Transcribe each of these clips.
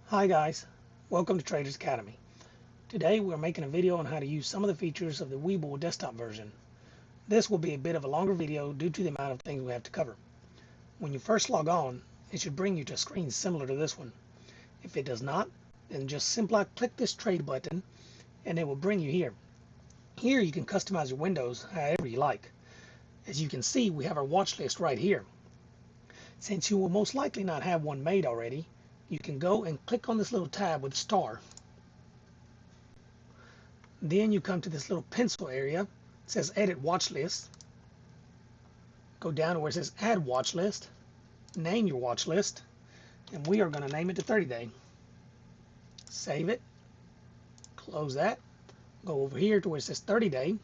Hi guys, welcome to Traders Academy. Today we're making a video on how to use some of the features of the Webull desktop version. This will be a bit of a longer video due to the amount of things we have to cover. When you first log on, it should bring you to a screen similar to this one. If it does not, then just simply click this trade button and it will bring you here. Here you can customize your windows however you like. As you can see, we have our watch list right here. Since you will most likely not have one made already, you can go and click on this little tab with a star. Then you come to this little pencil area. It says edit watch list. Go down to where it says add watch list. Name your watch list. And we are going to name it to 30 day. Save it. Close that. Go over here to where it says 30 day.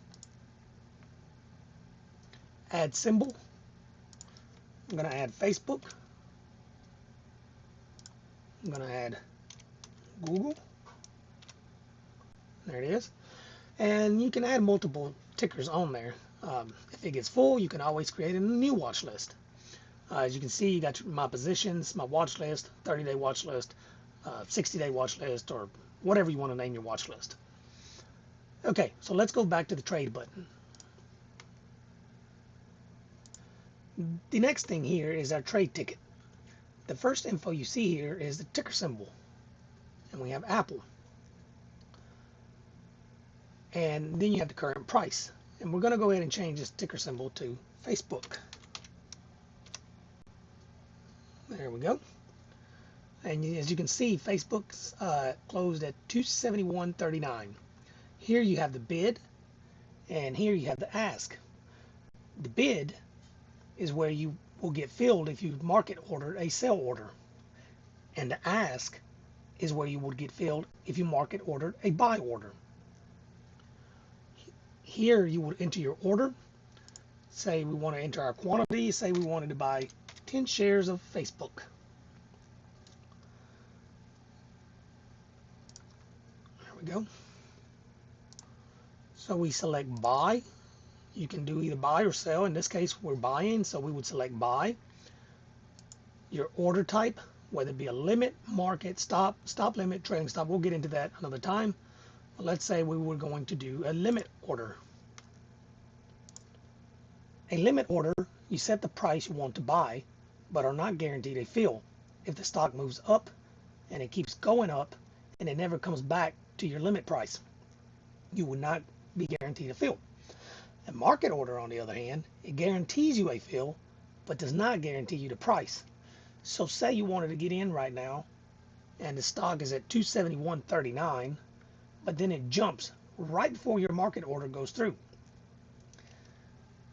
Add symbol. I'm going to add Facebook. I'm going to add Google. There it is. And you can add multiple tickers on there. If it gets full, you can always create a new watch list. As you can see, you got my positions, my watch list, 30-day watch list, 60-day watch list, or whatever you want to name your watch list. Okay, so let's go back to the trade button. The next thing here is our trade ticket. The first info you see here is the ticker symbol. And we have Apple. And then you have the current price. And we're going to go ahead and change this ticker symbol to Facebook. There we go. And as you can see, Facebook's closed at 271.39. Here you have the bid, and here you have the ask. The bid is where you will get filled if you market order a sell order. And the ask is where you would get filled if you market ordered a buy order. Here you would enter your order. Say we want to enter our quantity. Say we wanted to buy 10 shares of Facebook. There we go. So we select buy. You can do either buy or sell. In this case, we're buying, so we would select buy. Your order type, whether it be a limit, market, stop, stop limit, trailing stop. We'll get into that another time. But let's say we were going to do a limit order. A limit order, you set the price you want to buy, but are not guaranteed a fill. If the stock moves up and it keeps going up and it never comes back to your limit price, you would not be guaranteed a fill. A market order, on the other hand, it guarantees you a fill, but does not guarantee you the price. So say you wanted to get in right now, and the stock is at 271.39, but then it jumps right before your market order goes through.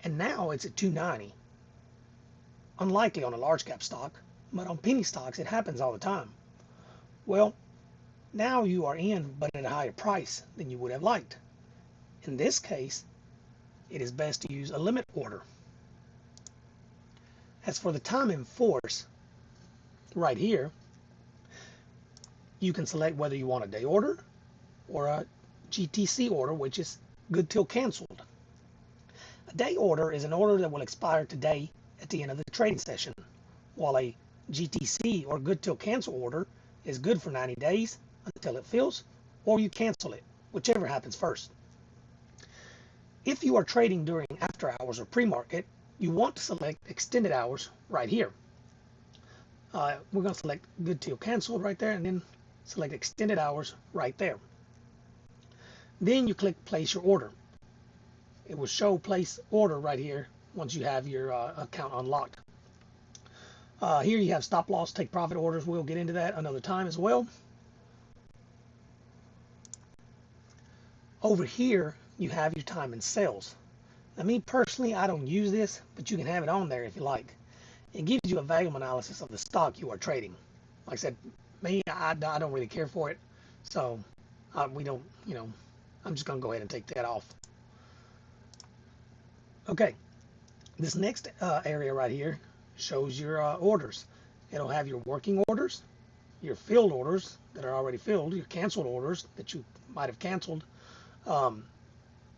And now it's at 290. Unlikely on a large cap stock, but on penny stocks it happens all the time. Well, now you are in, but at a higher price than you would have liked. In this case, it is best to use a limit order. As for the time in force, right here, you can select whether you want a day order or a GTC order, which is good till canceled. A day order is an order that will expire today at the end of the trading session, while a GTC or good till cancel order is good for 90 days until it fills, or you cancel it, whichever happens first. If you are trading during after hours or pre-market, you want to select extended hours right here. We're going to select good till canceled right there, and then select extended hours right there. Then you click place your order. It will show place order right here once you have your account unlocked. Here you have stop loss, take profit orders. We'll get into that another time as well. Over here you have your time and sales. Now me personally, I don't use this, but you can have it on there if you like. It gives you a volume analysis of the stock you are trading. Like I said, me, I don't really care for it, so we don't, I'm just going to go ahead and take that off. Okay, this next area right here shows your orders. It'll have your working orders, your filled orders that are already filled, your canceled orders that you might have canceled,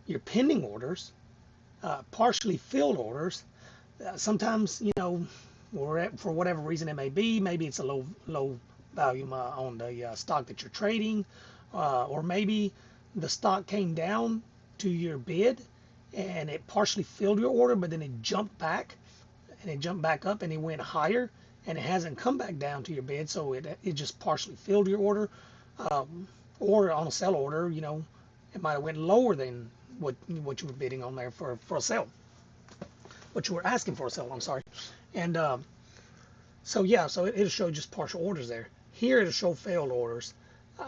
your pending orders, partially filled orders. Sometimes, for whatever reason it may be, maybe it's a low volume on the stock that you're trading, or maybe the stock came down to your bid and it partially filled your order, but then it jumped back and it jumped back up and it went higher and it hasn't come back down to your bid, so it just partially filled your order. Or on a sell order, you know, it might have went lower than what you were bidding on there for a sell, what you were asking for a sell, I'm sorry. And so yeah, so it'll show just partial orders there. Here it'll show failed orders.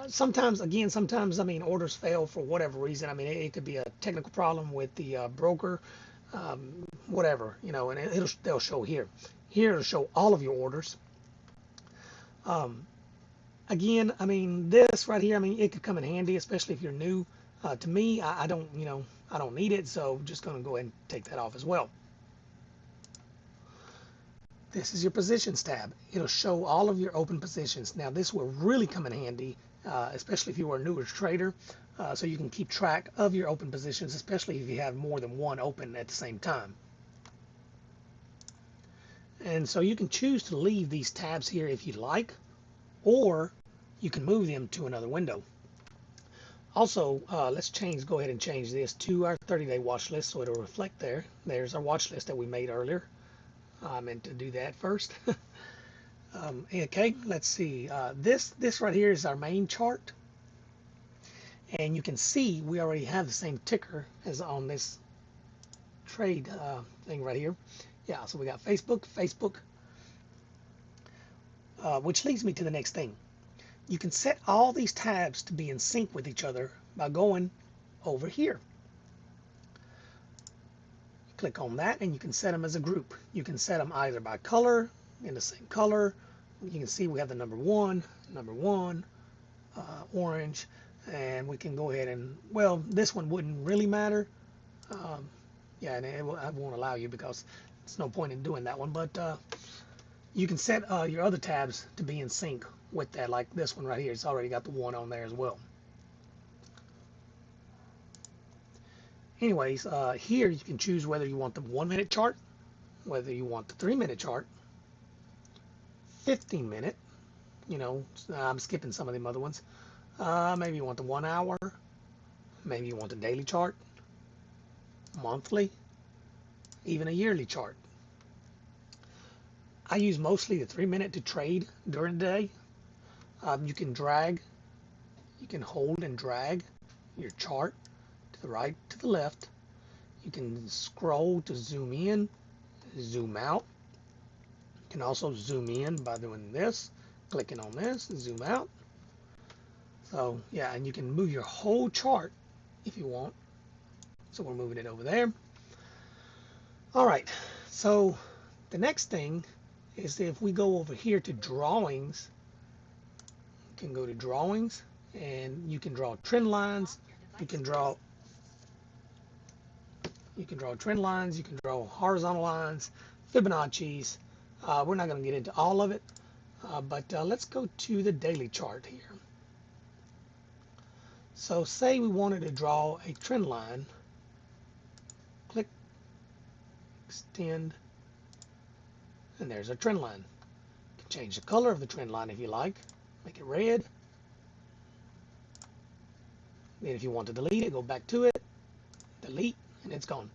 Sometimes, I mean, orders fail for whatever reason. I mean, it could be a technical problem with the broker, whatever, you know, and they'll show here. Here it'll show all of your orders. Again, I mean, this right here, I mean, it could come in handy, especially if you're new. To me, I don't, you know, I don't need it, so I'm just going to go ahead and take that off as well. This is your positions tab. It'll show all of your open positions. Now, this will really come in handy, especially if you are a newer trader, so you can keep track of your open positions, especially if you have more than one open at the same time. And so you can choose to leave these tabs here if you like, or you can move them to another window. Also, let's go ahead and change this to our 30-day watch list so it'll reflect there. There's our watch list that we made earlier. I meant to do that first. Okay, let's see. This right here is our main chart. And you can see we already have the same ticker as on this trade thing right here. Yeah, so we got Facebook, which leads me to the next thing. You can set all these tabs to be in sync with each other by going over here. Click on that and you can set them as a group. You can set them either by color, in the same color. You can see we have the number one, orange, and we can go ahead and, well, this one wouldn't really matter. Yeah, and I won't allow you because there's no point in doing that one, but you can set your other tabs to be in sync with that, like this one right here. It's already got the one on there as well. Anyways, here you can choose whether you want the 1-minute chart, whether you want the 3-minute chart, 15-minute, you know, I'm skipping some of them other ones. Maybe you want the 1 hour, maybe you want the daily chart, monthly, even a yearly chart. I use mostly the 3-minute to trade during the day. You can hold and drag your chart to the right, to the left. You can scroll to zoom in, zoom out. You can also zoom in by doing this, clicking on this, zoom out. So yeah, and you can move your whole chart if you want. So we're moving it over there. All right, so the next thing is that if we go over here to drawings, you can go to drawings and you can draw trend lines. You can draw trend lines, you can draw horizontal lines, Fibonacci's. We're not going to get into all of it, but let's go to the daily chart here. So say we wanted to draw a trend line. Click, extend, and there's a trend line. You can change the color of the trend line if you like. Make it red. Then if you want to delete it, go back to it, delete, and it's gone.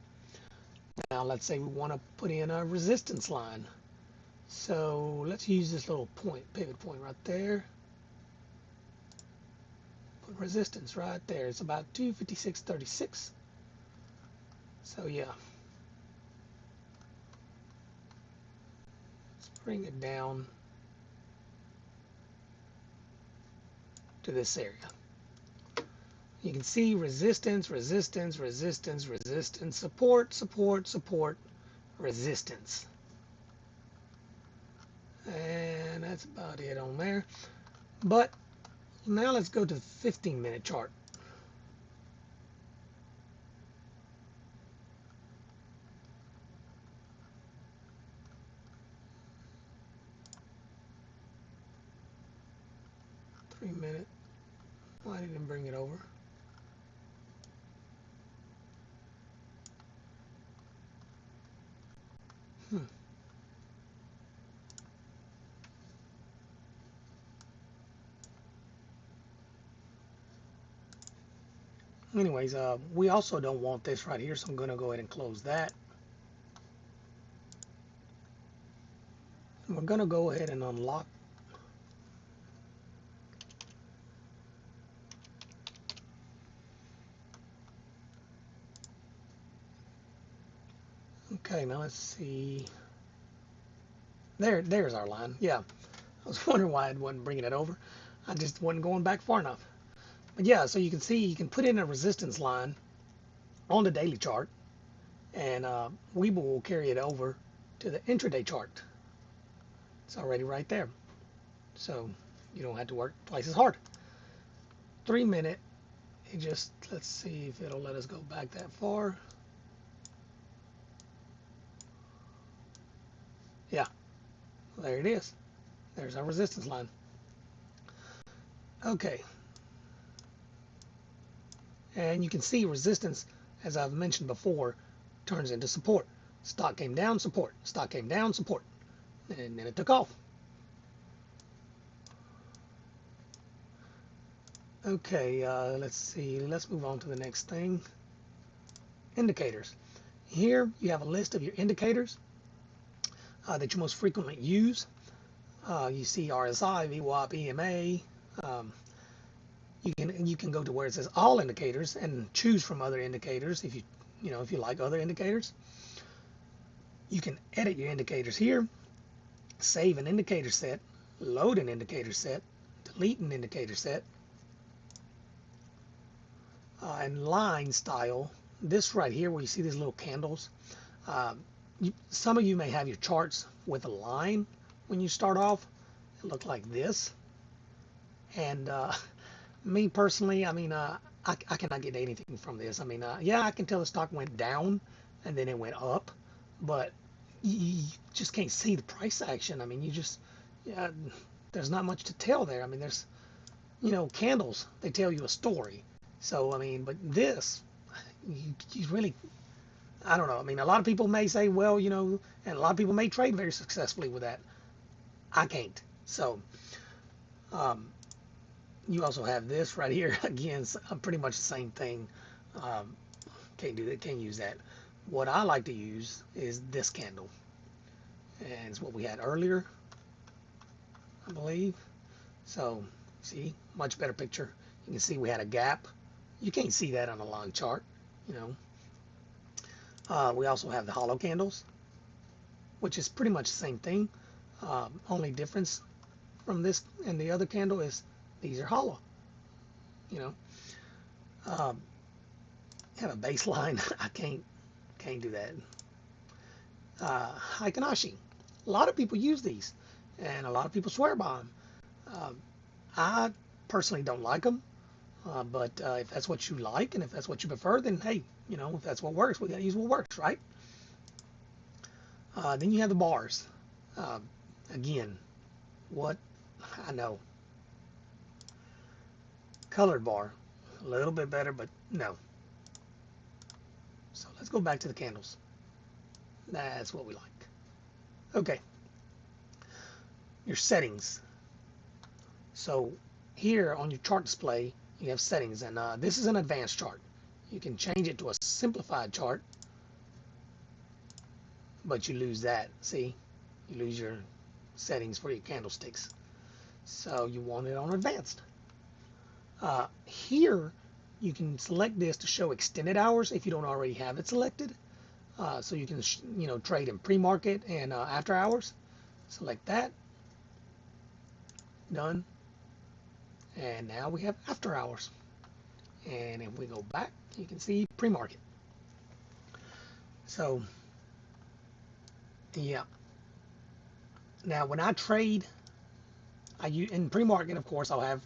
Now let's say we want to put in a resistance line. So let's use this little pivot point right there. Put resistance right there. It's about 256.36. So yeah. Let's bring it down to this area. You can see resistance, resistance, resistance, resistance, support, support, support, resistance. And that's about it on there. But now let's go to the 15-minute chart. Minute. Why didn't it bring it over? Anyways, we also don't want this right here, so I'm going to go ahead and close that. And we're going to go ahead and unlock. Okay, now let's see. There's our line. Yeah, I was wondering why it wasn't bringing it over. I just wasn't going back far enough. But yeah, so you can see you can put in a resistance line on the daily chart, and Webull will carry it over to the intraday chart. It's already right there, so you don't have to work twice as hard. 3 minute. Let's see if it'll let us go back that far. Yeah, there it is. There's our resistance line. Okay, and you can see resistance, as I've mentioned before, turns into support. Stock came down, support. Stock came down, support. And then it took off. Okay, let's see. Let's move on to the next thing. Indicators. Here you have a list of your indicators that you most frequently use. You see RSI, VWAP, EMA. You can go to where it says all indicators and choose from other indicators if you like other indicators. You can edit your indicators here, save an indicator set, load an indicator set, delete an indicator set, and line style. This right here where you see these little candles, some of you may have your charts with a line when you start off. It look like this, and me personally, I mean, I cannot get anything from this. I mean, yeah, I can tell the stock went down and then it went up, but you just can't see the price action. I mean, yeah, there's not much to tell there. I mean, there's, candles, they tell you a story. So, I mean, but this, you really, I don't know. I mean, a lot of people may say, well, and a lot of people may trade very successfully with that. I can't. So, you also have this right here. Again, pretty much the same thing. Can't do that. Can't use that. What I like to use is this candle, and it's what we had earlier, I believe. So, see, much better picture. You can see we had a gap. You can't see that on a long chart, We also have the hollow candles, which is pretty much the same thing. Only difference from this and the other candle is these are hollow. Have a baseline. I can't do that. Haikanashi. A lot of people use these, and a lot of people swear by them. I personally don't like them, but if that's what you like and if that's what you prefer, then hey, if that's what works, we gotta use what works, right? Then you have the bars. Again, what I know, colored bar, a little bit better, but no. So let's go back to the candles. That's what we like. Okay, your settings. So here on your chart display, you have settings, and this is an advanced chart. You can change it to a simplified chart, but you lose that. See, you lose your settings for your candlesticks. So you want it on advanced. Here, you can select this to show extended hours if you don't already have it selected. So you can, trade in pre-market and after hours. Select that. Done. And now we have after hours. And if we go back, you can see pre-market. So, yeah. Now, when I trade, in pre-market, of course, I'll have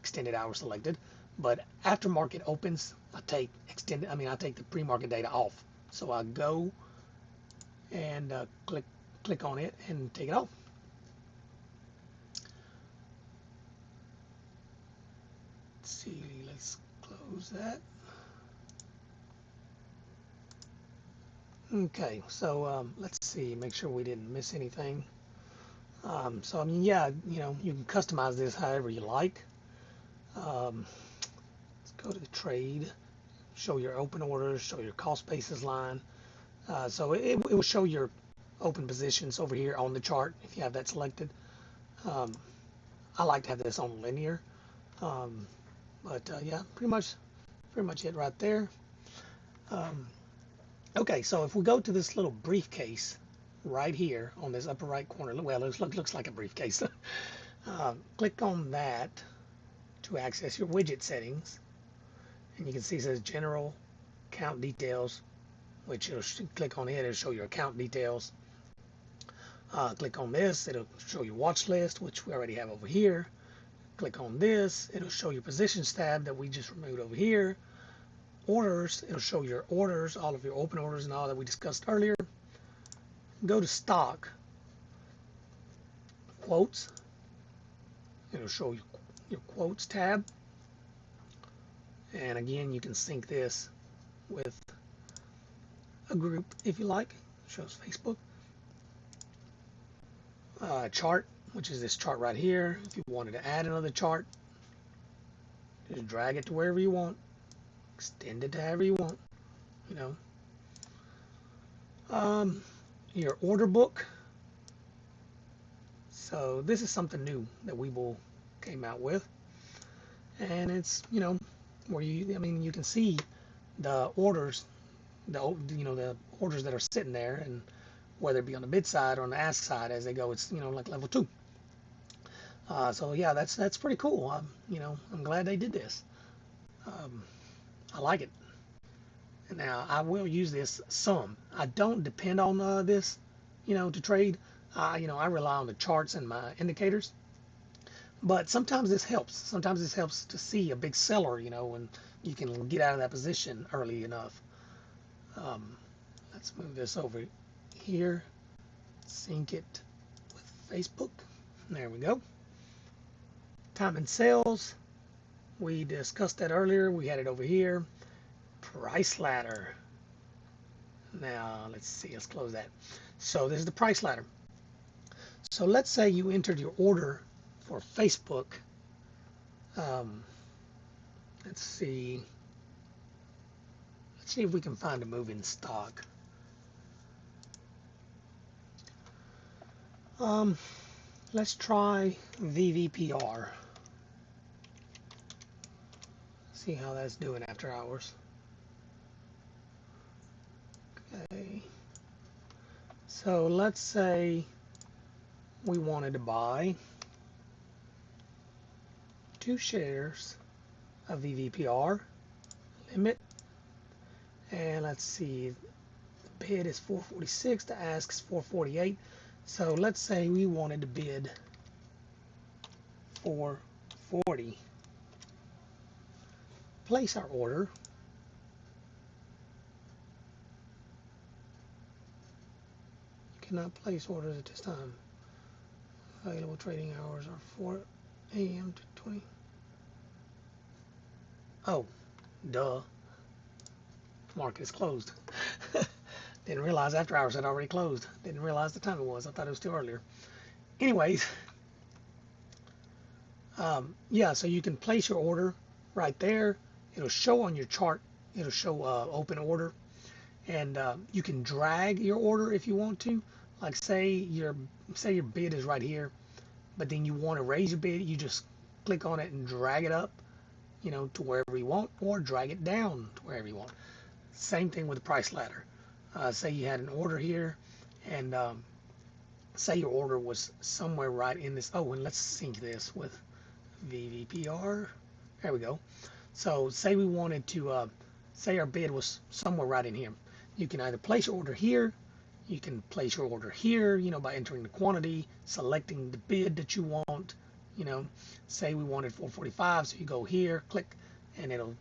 extended hours selected. But after market opens, I take the pre-market data off. So I go and click on it and take it off. Let's see, let's close that. Okay, so let's see, make sure we didn't miss anything. So I mean, yeah, you can customize this however you like. Let's go to the trade, show your open orders, show your cost basis line. So it will show your open positions over here on the chart if you have that selected. Um, I like to have this on linear, but yeah, pretty much it right there. Okay, so if we go to this little briefcase right here on this upper right corner, well, it looks like a briefcase. Click on that to access your widget settings, and you can see it says General Account Details, which you'll click on it, it'll show your account details. Click on this, it'll show your watch list, which we already have over here. Click on this, it'll show your positions tab that we just removed over here. Orders, it'll show your orders, all of your open orders and all that we discussed earlier. Go to stock, quotes, it'll show you your quotes tab. And again, you can sync this with a group if you like. It shows Facebook. Chart, which is this chart right here. If you wanted to add another chart, just drag it to wherever you want, extend it to however you want, you know. Your order book. So this is something new that Webull came out with, and it's, you know, where you can see the orders, the orders that are sitting there, and whether it be on the bid side or on the ask side as they go, it's, you know, like level 2. So yeah, that's pretty cool. I'm glad they did this. I like it. Now I will use this some. I don't depend on this, to trade. I rely on the charts and my indicators. But sometimes this helps. Sometimes this helps to see a big seller, and you can get out of that position early enough. Let's move this over here. Sync it with Facebook. There we go. Time and sales. We discussed that earlier. We had it over here. Price ladder. Now, let's see. Let's close that. So this is the price ladder. So let's say you entered your order for Facebook. Let's see. Let's see if we can find a move in stock. Let's try VVPR. See how that's doing after hours. Okay. So let's say we wanted to buy 2 shares of VVPR, limit, and let's see, the bid is 446, the ask is 448. So let's say we wanted to bid 440. Place our order. You cannot place orders at this time. Available trading hours are 4 a.m. to 20. Oh, duh. Market is closed. Didn't realize after hours had already closed. Didn't realize the time it was. I thought it was still earlier. Anyways, yeah, so you can place your order right there. It'll show on your chart. It'll show open order, and you can drag your order if you want to. Like say your bid is right here, but then you want to raise your bid. You just click on it and drag it up, to wherever you want, or drag it down to wherever you want. Same thing with the price ladder. Say you had an order here, and say your order was somewhere right in this. Oh, and let's sync this with VVPR. There we go. So say we wanted to, say our bid was somewhere right in here. You can either place your order here, you can place your order here, by entering the quantity, selecting the bid that you want. Say we wanted 445, so you go here, click, and it'll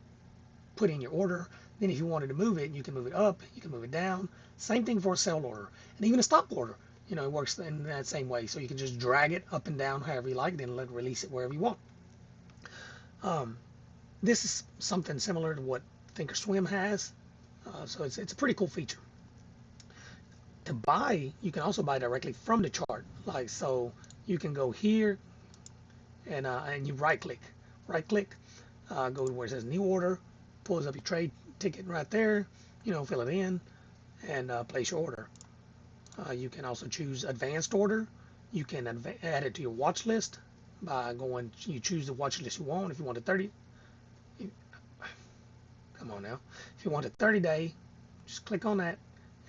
put in your order. Then if you wanted to move it, you can move it up, you can move it down. Same thing for a sell order, and even a stop order. It works in that same way. So you can just drag it up and down however you like, then release it wherever you want. This is something similar to what Thinkorswim has. So it's a pretty cool feature. To buy, you can also buy directly from the chart. Like, so you can go here and you right click, Go to where it says new order, pulls up your trade ticket right there, fill it in, and place your order. You can also choose advanced order. You can add it to your watch list by you choose the watch list you want. If you want a 30, come on now. If you want a 30-day, just click on that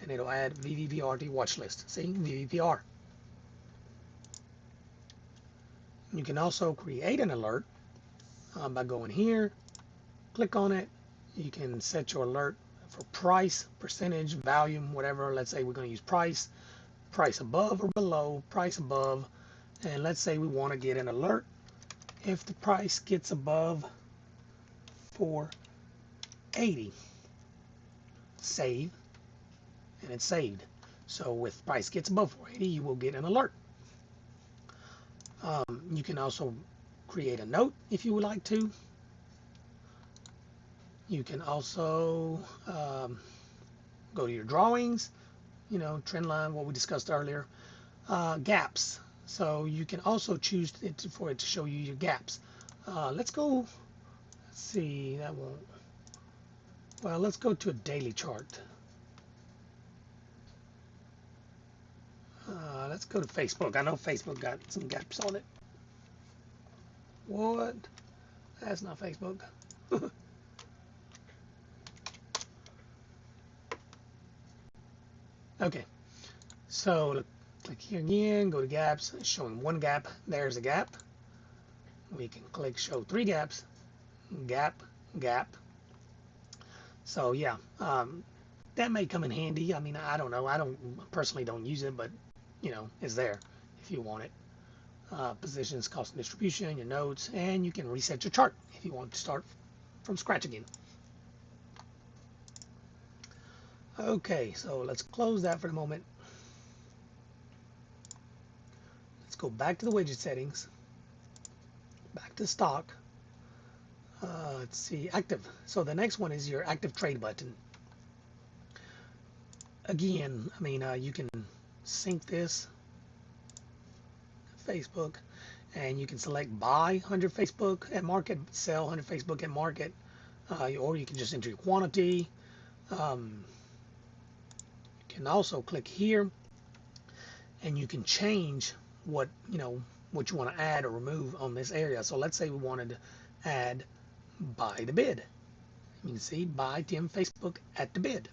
and it'll add VVPR to your watch list. See, VVPR. You can also create an alert by going here, click on it. You can set your alert for price, percentage, volume, whatever. Let's say we're going to use price above or below, price above, and let's say we want to get an alert if the price gets above 480. Save, and it's saved. So if price gets above 480, you will get an alert. You can also create a note if you would like to. You can also go to your drawings, trend line, what we discussed earlier. Gaps. So you can also choose for it to show you your gaps. Let's see, that won't. Well, let's go to a daily chart. Let's go to Facebook. I know Facebook got some gaps on it. What? That's not Facebook. Okay, so click here again, go to gaps, it's showing one gap. There's a gap. We can click show 3 gaps, gap, gap. So yeah, that may come in handy. I mean, I don't know. I personally don't use it, but it's there if you want it. Positions, cost and distribution, your notes, and you can reset your chart if you want to start from scratch again. Okay, so let's close that for the moment. Let's go back to the widget settings, back to stock. Let's see, active. So the next one is your active trade button. Again, I mean, you can sync this Facebook, and you can select buy 100 Facebook at market, sell 100 Facebook at market, or you can just enter your quantity. You can also click here, and you can change what you want to add or remove on this area. So let's say we wanted to add buy the bid. You can see buy 10 Facebook at the bid,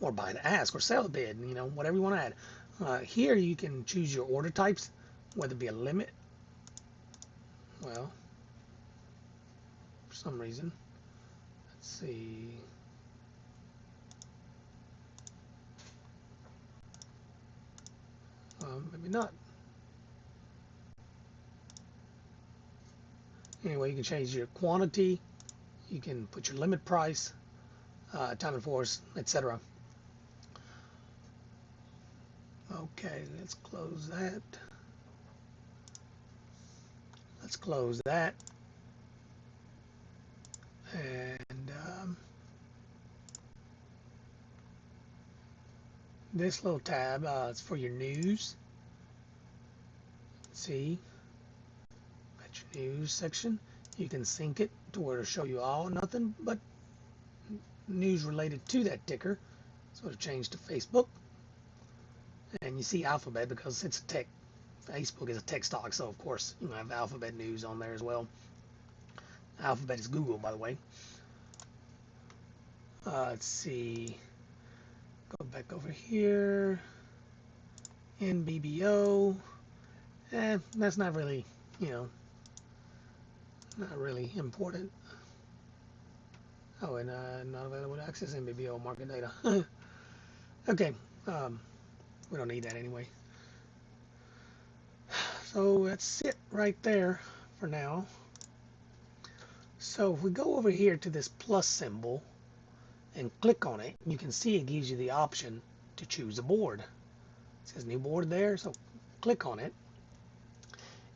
or buy the ask, or sell the bid, whatever you want to add. Here you can choose your order types, whether it be a limit. Well, for some reason, let's see. Maybe not. Anyway, you can change your quantity. You can put your limit price, time and force, etc. Okay, let's close that. Let's close that. And this little tab is for your news. See, that's your news section. You can sync it to where it'll show you all, nothing but news related to that ticker. So it'll change to Facebook. And you see Alphabet because it's a tech. Facebook is a tech stock, so of course you have Alphabet news on there as well. Alphabet is Google, by the way. Let's see. Go back over here. NBBO. That's not really, not really important. Oh, and not available to access NBBO market data. Okay, we don't need that anyway. So that's it right there for now. So if we go over here to this plus symbol and click on it, you can see it gives you the option to choose a board. It says new board there, so click on it.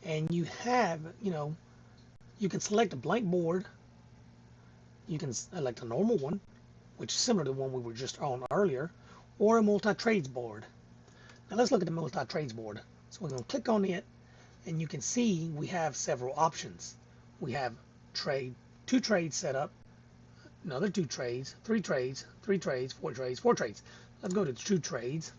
And you have, you can select a blank board. You can select a normal one, which is similar to the one we were just on earlier, or a multi-trades board. Now let's look at the multi-trades board. So we're going to click on it, and you can see we have several options. We have trade, 2 trades set up, another 2 trades, 3 trades, 3 trades, 4 trades, 4 trades. Let's go to 2 trades,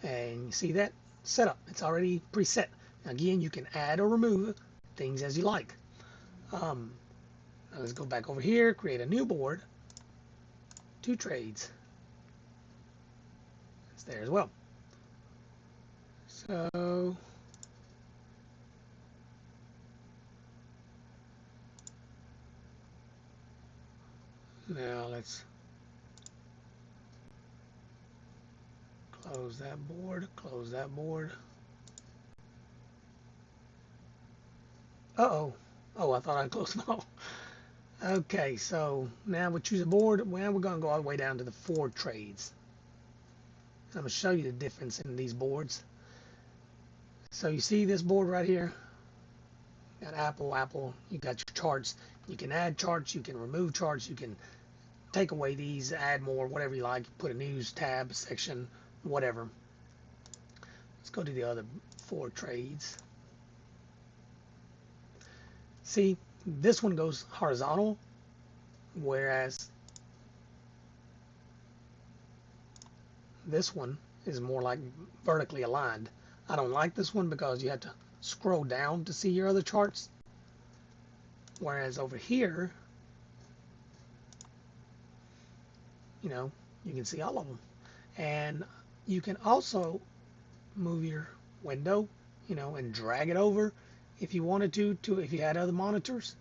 and you see that setup. It's already preset. Again, you can add or remove things as you like. Now let's go back over here, create a new board, 2 trades. It's there as well. So now let's close that board, close that board. Uh-oh. Oh, I thought I closed them all. Okay, so now we choose a board. Well, we're going to go all the way down to the 4 trades. I'm going to show you the difference in these boards. So you see this board right here? Got Apple. You got your charts. You can add charts. You can remove charts. You can take away these, add more, whatever you like. Put a news tab, section, whatever. Let's go to the other 4 trades. See, this one goes horizontal, whereas this one is more like vertically aligned. I don't like this one because you have to scroll down to see your other charts, whereas over here, you know, you can see all of them. And you can also move your window, you know, and drag it over if you wanted to if you had other monitors,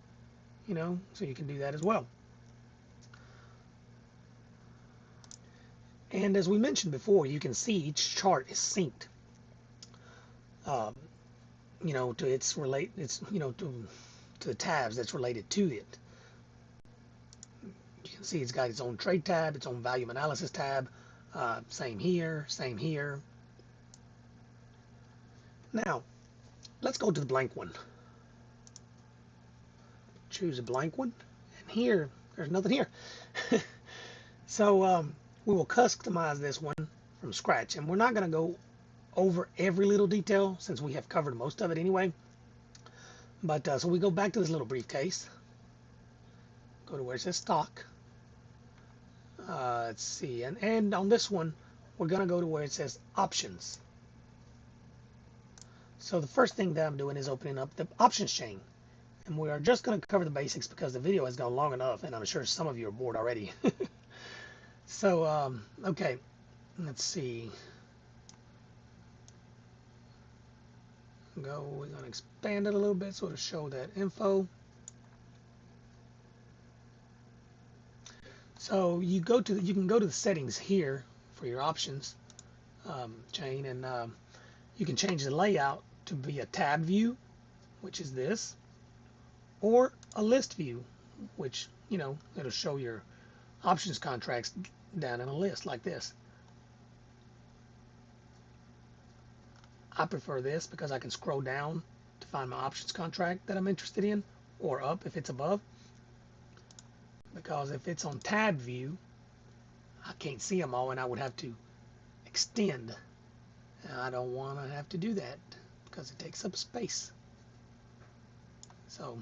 you know, so you can do that as well. And as we mentioned before, you can see each chart is synced, you know, to you know, to the tabs that's related to it. You can see it's got its own trade tab, its own volume analysis tab. Same here, same here. Now, let's go to the blank one. Choose a blank one, and here, there's nothing here. So we will customize this one from scratch, and we're not going to go over every little detail since we have covered most of it anyway. But so we go back to this little briefcase, go to where it says stock. Let's see, and on this one, we're going to go to where it says options. So the first thing that I'm doing is opening up the options chain. And we are just going to cover the basics because the video has gone long enough, and I'm sure some of you are bored already. So, okay, let's see. We're going to expand it a little bit so it'll show that info. So you can go to the settings here for your options chain, and you can change the layout to be a tab view, which is this, or a list view, which, you know, it'll show your options contracts down in a list like this. I prefer this because I can scroll down to find my options contract that I'm interested in, or up if it's above. Because if it's on tab view, I can't see them all, and I would have to extend. And I don't want to have to do that because it takes up space. So,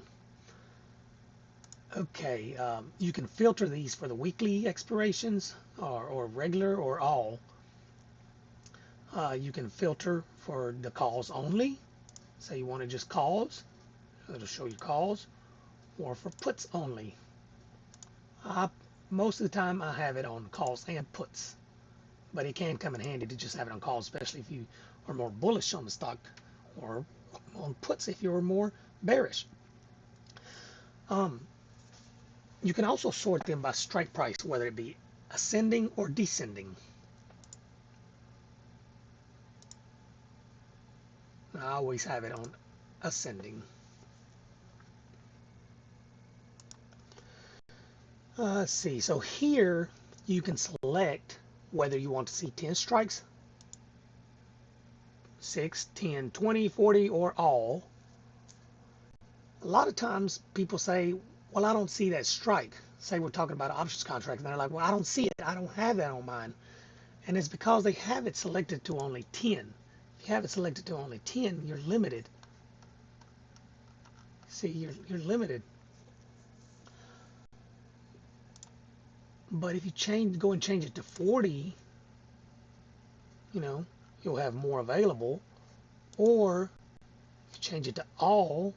okay, you can filter these for the weekly expirations, or regular, or all. You can filter for the calls only. Say you want to just calls, it'll show you calls, or for puts only. Most of the time I have it on calls and puts, but it can come in handy to just have it on calls, especially if you are more bullish on the stock, or on puts if you're more bearish. You can also sort them by strike price, whether it be ascending or descending. I always have it on ascending. Let's see, so here you can select whether you want to see 10 strikes, 6, 10, 20, 40, or all. A lot of times people say, well, I don't see that strike. Say we're talking about an options contract, and they're like, well, I don't see it. I don't have that on mine. And it's because they have it selected to only 10. If you have it selected to only 10, you're limited. See, you're limited. But if you go and change it to 40, you know, you'll have more available. Or if you change it to all,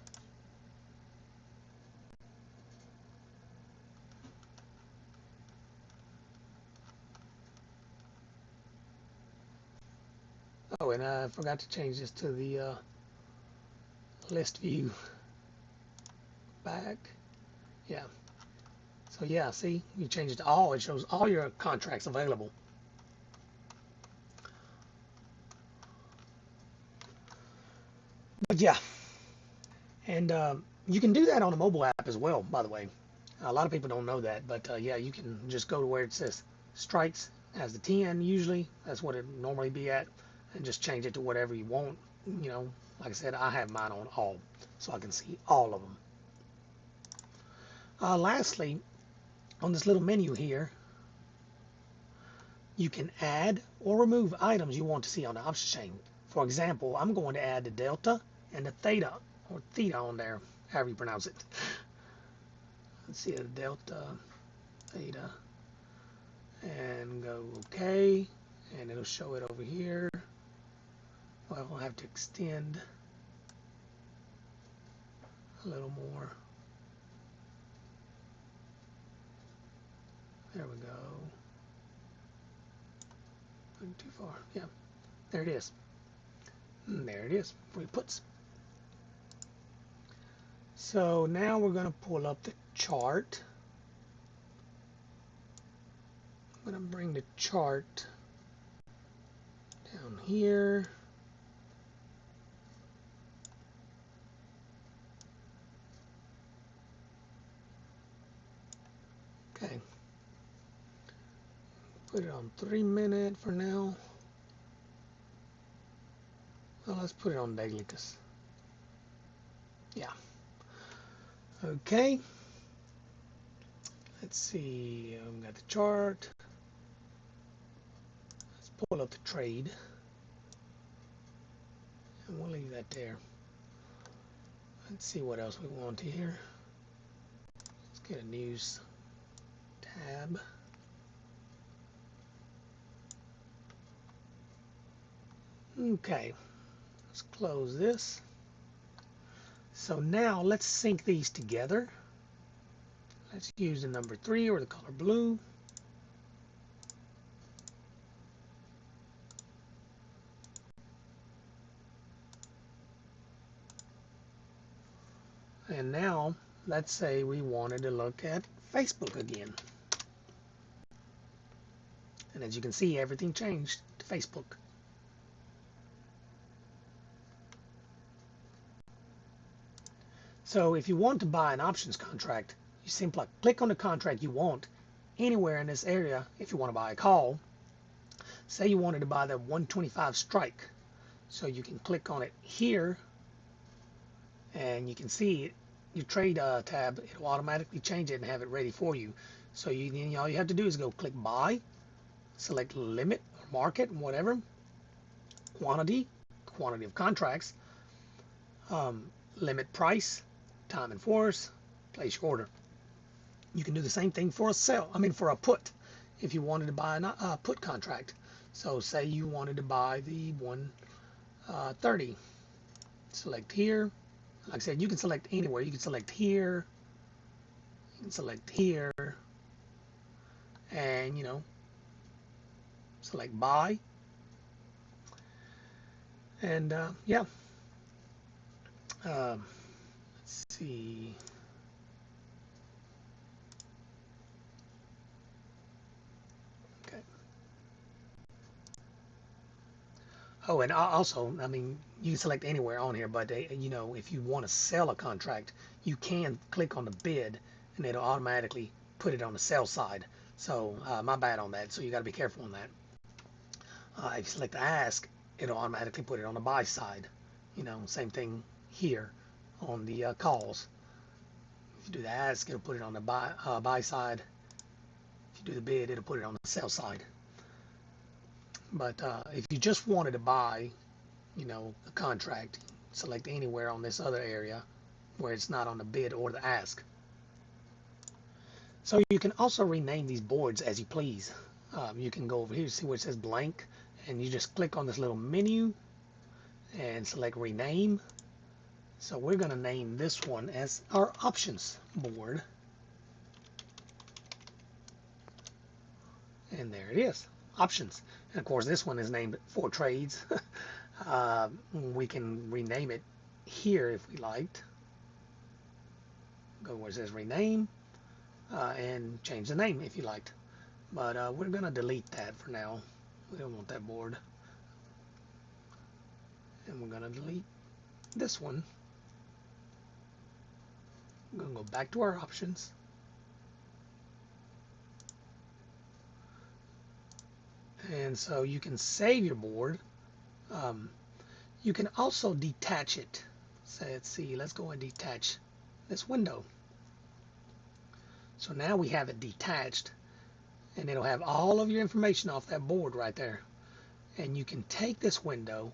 oh, and I forgot to change this to the list view back. Yeah. So yeah, see, you change it to all, it shows all your contracts available. But yeah, and you can do that on a mobile app as well, by the way. A lot of people don't know that, but yeah, you can just go to where it says strikes as the 10 usually. That's what it normally be at, and just change it to whatever you want. You know, like I said, I have mine on all, so I can see all of them. Lastly, on this little menu here, you can add or remove items you want to see on the option chain. For example, I'm going to add the delta and the theta, or theta on there, however you pronounce it. Let's see, the delta, theta, and go OK, and it'll show it over here. Well, I'll have to extend a little more. There we go. Went too far. Yeah, there it is. And there it is, 3 puts. So now we're going to pull up the chart. I'm going to bring the chart down here. Okay. Put it on 3-minute for now. Well, let's put it on daily because, yeah. Okay. Let's see. I've got the chart. Let's pull up the trade. And we'll leave that there. Let's see what else we want here. Let's get a news tab. Okay. Let's close this. So now let's sync these together. Let's use the number 3 or the color blue. And now let's say we wanted to look at Facebook again. And as you can see, everything changed to Facebook. So if you want to buy an options contract, you simply click on the contract you want anywhere in this area. If you want to buy a call, say you wanted to buy the 125 strike, so you can click on it here and you can see it, your trade tab, it'll automatically change it and have it ready for you. So all you have to do is go click buy, select limit or market, whatever, quantity of contracts, limit price, time and force, place your order. You can do the same thing for for a put, if you wanted to buy a put contract. So say you wanted to buy the 130, select here. Like I said, you can select anywhere. You can select here, you can select here, and select buy. And yeah, let's see. Okay. Oh, and also, I mean, you can select anywhere on here, but if you want to sell a contract, you can click on the bid, and it'll automatically put it on the sell side. So my bad on that. So you got to be careful on that. If you select ask, it'll automatically put it on the buy side. Same thing here on the calls. If you do the ask, it'll put it on the buy side. If you do the bid, it'll put it on the sell side. But if you just wanted to buy, a contract, select anywhere on this other area, where it's not on the bid or the ask. So you can also rename these boards as you please. You can go over here, see where it says blank, and you just click on this little menu and select rename. So we're going to name this one as our options board. And there it is, options. And of course this one is named for trades. We can rename it here if we liked. Go where it says rename and change the name if you liked. But we're going to delete that for now. We don't want that board. And we're going to delete this one. I'm going to go back to our options. And so you can save your board. You can also detach it. So let's see, let's go and detach this window. So now we have it detached, and it'll have all of your information off that board right there. And you can take this window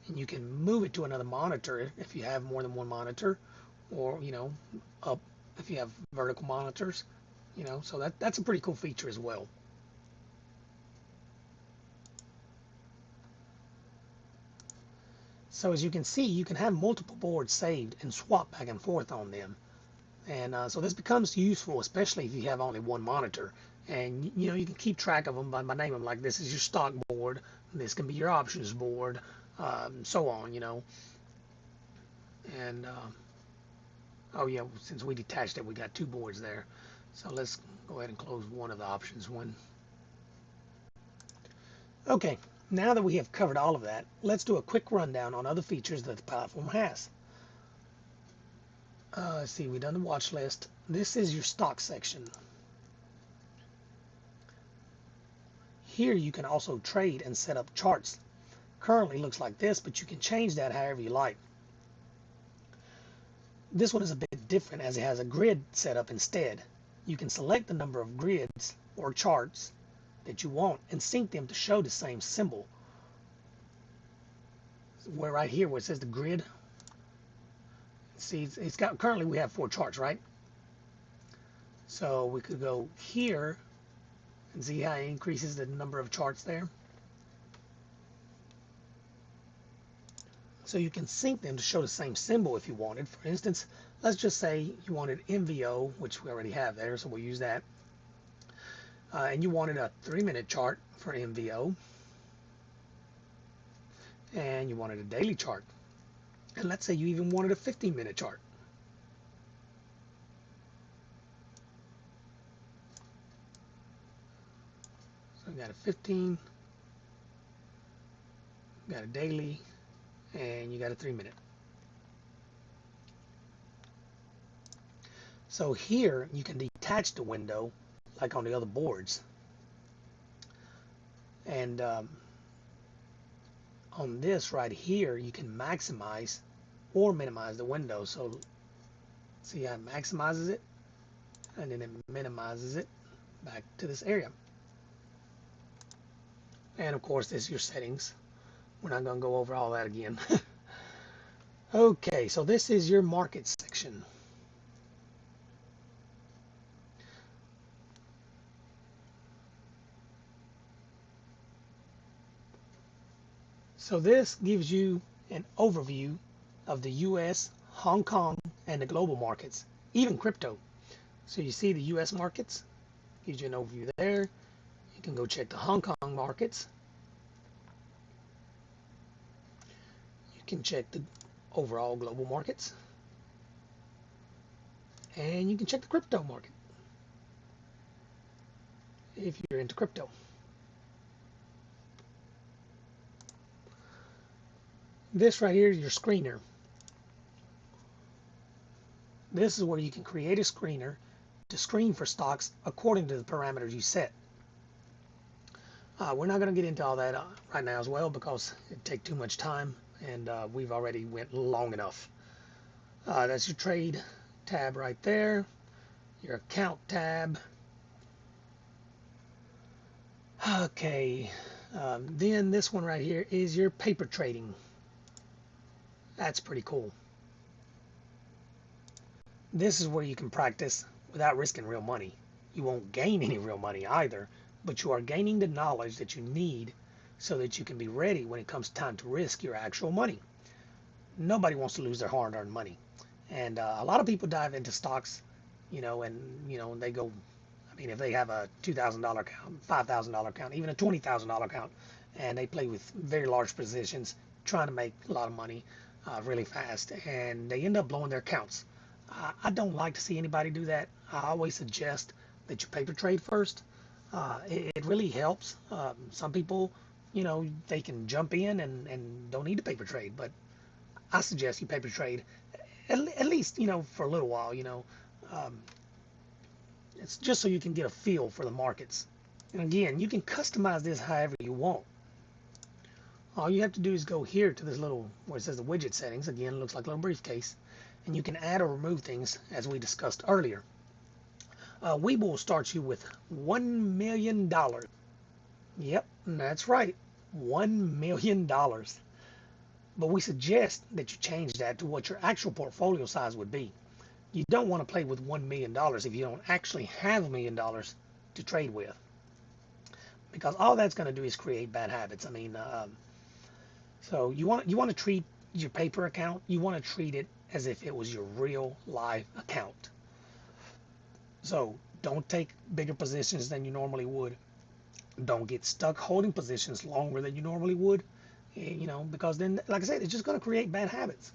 and you can move it to another monitor if you have more than one monitor, or up if you have vertical monitors, so that's a pretty cool feature as well. So as you can see, you can have multiple boards saved and swap back and forth on them. And so this becomes useful, especially if you have only one monitor. And you can keep track of them by naming them, like this is your stock board, this can be your options board, so on, And oh yeah, since we detached it, we got two boards there. So let's go ahead and close one of the options one. Okay, now that we have covered all of that, let's do a quick rundown on other features that the platform has. Let's see, we've done the watch list. This is your stock section. Here you can also trade and set up charts. Currently looks like this, but you can change that however you like. This one is a bit different as it has a grid set up instead. You can select the number of grids or charts that you want and sync them to show the same symbol. Where right here where it says the grid, see it's got, currently we have 4 charts, right? So we could go here and see how it increases the number of charts there. So you can sync them to show the same symbol if you wanted. For instance, let's just say you wanted MVO, which we already have there, so we'll use that. And you wanted a 3-minute chart for MVO. And you wanted a daily chart. And let's say you even wanted a 15-minute chart. So we got a 15, got a daily, and you got a 3-minute. So here you can detach the window like on the other boards. And on this right here, you can maximize or minimize the window. So see how it maximizes it, and then it minimizes it back to this area. And of course, this is your settings. We're not going to go over all that again. Okay, so this is your market section. So this gives you an overview of the US, Hong Kong, and the global markets, even crypto. So you see the US markets, gives you an overview there. You can go check the Hong Kong markets. You can check the overall global markets. And you can check the crypto market if you're into crypto. This right here is your screener. This is where you can create a screener to screen for stocks according to the parameters you set. We're not going to get into all that right now as well because it'd take too much time, and we've already went long enough. That's your trade tab right there, your account tab. Okay, then this one right here is your paper trading. That's pretty cool. This is where you can practice without risking real money. You won't gain any real money either, but you are gaining the knowledge that you need so that you can be ready when it comes time to risk your actual money. Nobody wants to lose their hard-earned money. And a lot of people dive into stocks, and they go, I mean, if they have a $2,000 account, $5,000 account, even a $20,000 account, and they play with very large positions, trying to make a lot of money really fast, and they end up blowing their accounts. I don't like to see anybody do that. I always suggest that you paper trade first. It really helps. Some people, they can jump in and don't need to paper trade, but I suggest you paper trade at least, for a little while, um, it's just so you can get a feel for the markets. And again, you can customize this however you want. All you have to do is go here to this little, where it says the widget settings. Again, it looks like a little briefcase. And you can add or remove things as we discussed earlier. Webull starts you with $1 million. Yep, that's right, $1 million. But we suggest that you change that to what your actual portfolio size would be. You don't want to play with $1 million if you don't actually have $1 million to trade with, because all that's going to do is create bad habits. I mean, so you want to treat your paper account, you want to treat it as if it was your real live account. So don't take bigger positions than you normally would. Don't get stuck holding positions longer than you normally would, because then, like I said, it's just going to create bad habits.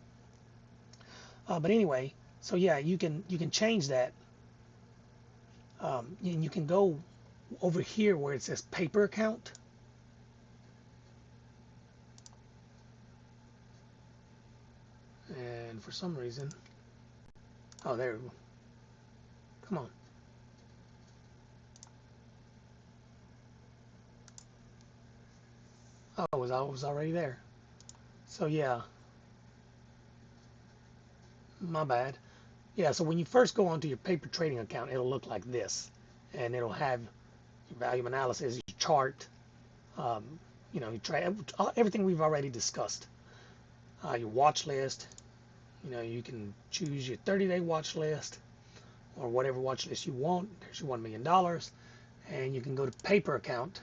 But anyway, so yeah, you can change that. And you can go over here where it says paper account. And for some reason, oh, there we go. Come on. Oh, I was already there. So yeah, my bad. Yeah, so when you first go onto your paper trading account, it'll look like this, and it'll have your value analysis, your chart, um, your trade, everything we've already discussed. Your watch list. You can choose your 30-day watch list or whatever watch list you want. There's your $1 million, and you can go to paper account,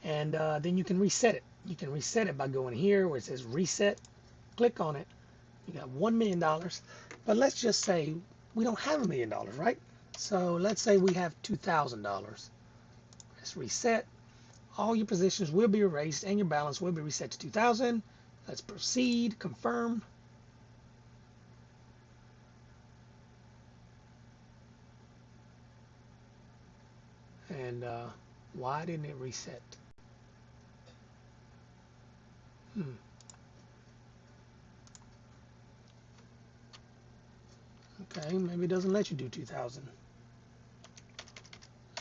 and then you can reset it. You can reset it by going here where it says reset. Click on it. You got $1 million, but let's just say we don't have $1 million, right? So let's say we have $2,000. Let's reset. All your positions will be erased and your balance will be reset to 2,000. Let's proceed, confirm. And why didn't it reset? Okay, maybe it doesn't let you do 2,000.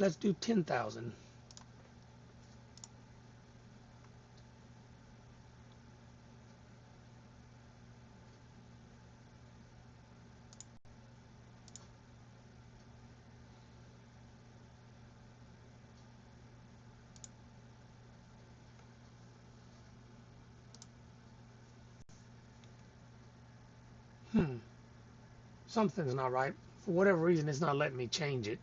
Let's do 10,000. Something's not right. For whatever reason, it's not letting me change it.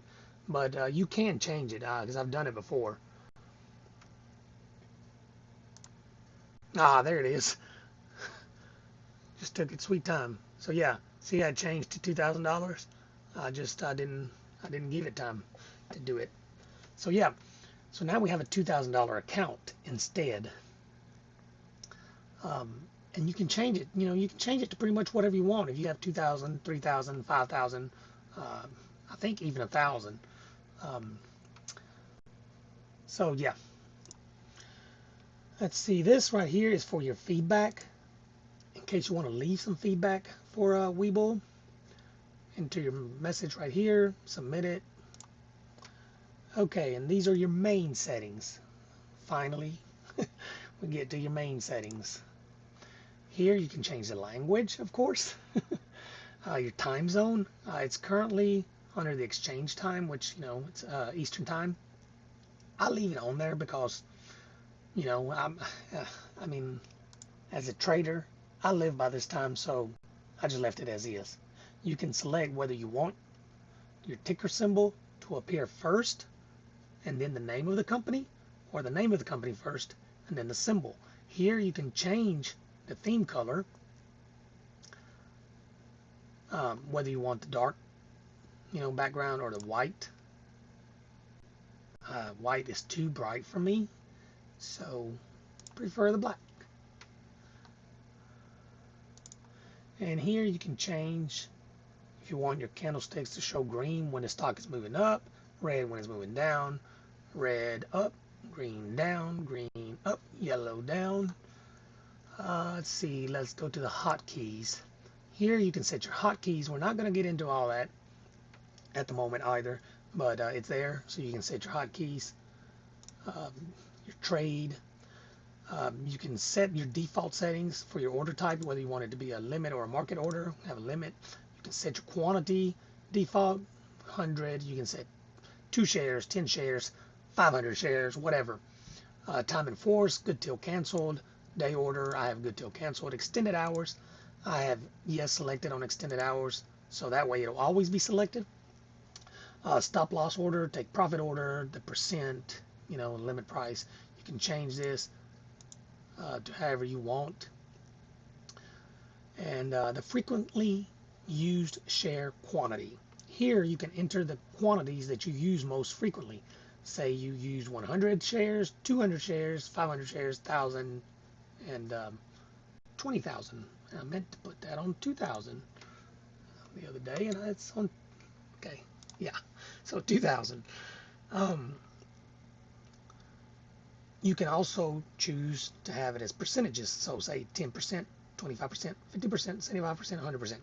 But you can change it because I've done it before. Ah, there it is. Just took its sweet time. So yeah, see, I changed to $2,000. I didn't give it time to do it. So yeah, so now we have a $2,000 account instead. And you can change it. You can change it to pretty much whatever you want. If you have 2,000, 3,000, 5,000, I think even 1,000. So yeah, let's see. This right here is for your feedback. In case you want to leave some feedback for Webull, enter your message right here, submit it. Okay, and these are your main settings. Finally, we get to your main settings. Here you can change the language, of course. Your time zone. It's currently under the exchange time, which, it's Eastern time. I leave it on there because, I mean, as a trader, I live by this time, so I just left it as is. You can select whether you want your ticker symbol to appear first and then the name of the company, or the name of the company first and then the symbol. Here you can change the theme color, whether you want the dark, background or the white. White is too bright for me, so prefer the black. And here you can change if you want your candlesticks to show green when the stock is moving up, red when it's moving down, red up, green down, green up, yellow down. Let's see, let's go to the hotkeys. Here you can set your hotkeys. We're not going to get into all that at the moment either, but it's there, so you can set your hotkeys, your trade. You can set your default settings for your order type, whether you want it to be a limit or a market order. Have a limit. You can set your quantity default 100. You can set 2 shares, 10 shares, 500 shares, whatever. Time and force, good till canceled. Day order, I have good till canceled. Extended hours, I have yes selected on extended hours, so that way it'll always be selected. Stop loss order, take profit order, the percent, limit price. You can change this to however you want. And the frequently used share quantity. Here you can enter the quantities that you use most frequently. Say you use 100 shares, 200 shares, 500 shares, 1,000, and 20,000. I meant to put that on 2,000 the other day, and it's on, okay, yeah, so 2,000. You can also choose to have it as percentages, so say 10%, 25%, 50%, 75%, 100%.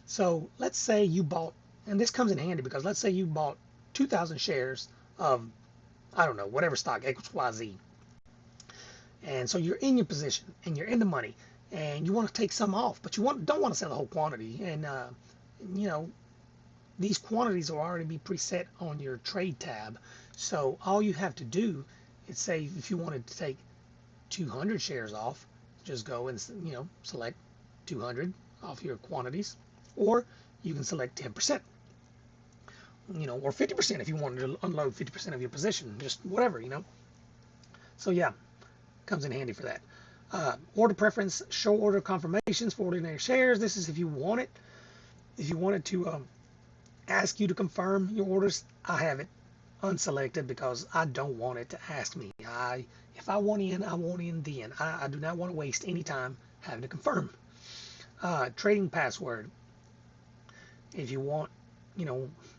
So let's say you bought, and this comes in handy because let's say you bought 2,000 shares of, I don't know, whatever stock, XYZ. And so you're in your position and you're in the money and you want to take some off, but you don't want to sell the whole quantity. And, these quantities will already be preset on your trade tab. So all you have to do is say if you wanted to take 200 shares off, just go and, select 200 off your quantities, or you can select 10%, or 50% if you wanted to unload 50% of your position, just whatever, So yeah, comes in handy for that. Order preference, show order confirmations for ordinary shares. This is if you want it. If you wanted to ask you to confirm your orders, I have it unselected because I don't want it to ask me. If I want in, I want in then. I do not want to waste any time having to confirm. Trading password. If you want,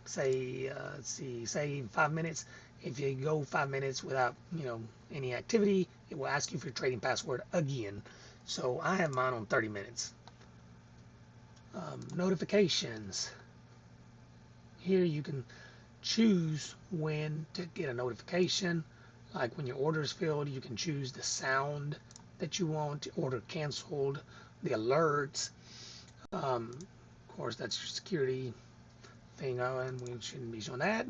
say, let's see, say 5 minutes. If you go 5 minutes without, any activity, it will ask you for your trading password again. So I have mine on 30 minutes. Notifications. Here you can choose when to get a notification. Like when your order is filled, you can choose the sound that you want, order canceled, the alerts. Of course, that's your security thing, and we shouldn't be showing that.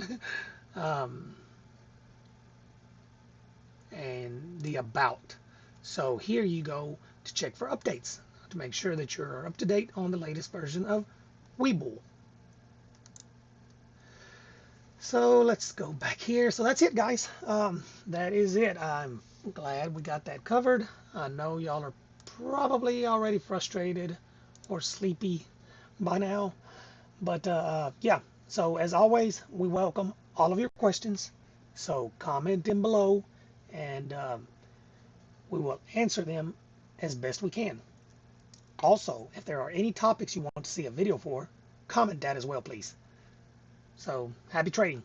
And the about. So here you go to check for updates to make sure that you're up to date on the latest version of Webull. So let's go back here. So that's it, guys. That is it. I'm glad we got that covered. I know y'all are probably already frustrated or sleepy by now. But yeah, so as always, we welcome all of your questions. So comment them below and we will answer them as best we can. Also, if there are any topics you want to see a video for, comment that as well, please. So happy trading.